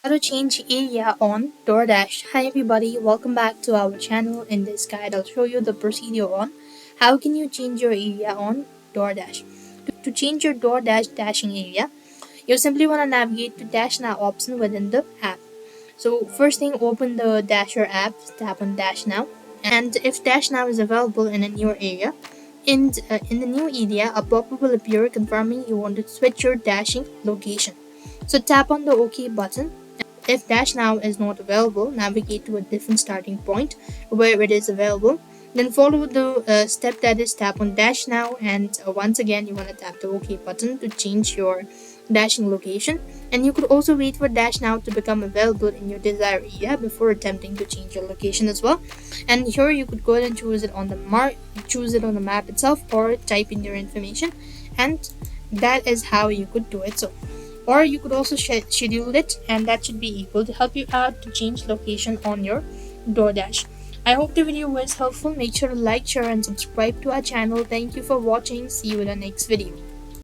How to change area on Doordash. Hi everybody, welcome back to our channel. In this guide, I'll show you the procedure on how can you change your area on Doordash. To change your Doordash dashing area, you simply want to navigate to Dash Now option within the app. So first thing, open the Dasher app, tap on Dash Now, and if Dash Now is available in a newer area, in the new area, a pop-up will appear confirming you want to switch your dashing location. So tap on the OK button. If Dash Now is not available, navigate to a different starting point where it is available. Then follow the step, that is tap on Dash Now, and once again you want to tap the OK button to change your dashing location. And you could also wait for Dash Now to become available in your desired area before attempting to change your location as well. And here you could go ahead and choose it on the map itself, or type in your information, and that is how you could do it. So, or you could also schedule it, and that should be able to help you out to change location on your Doordash. I hope the video was helpful. Make sure to like, share, and subscribe to our channel. Thank you for watching. See you in the next video.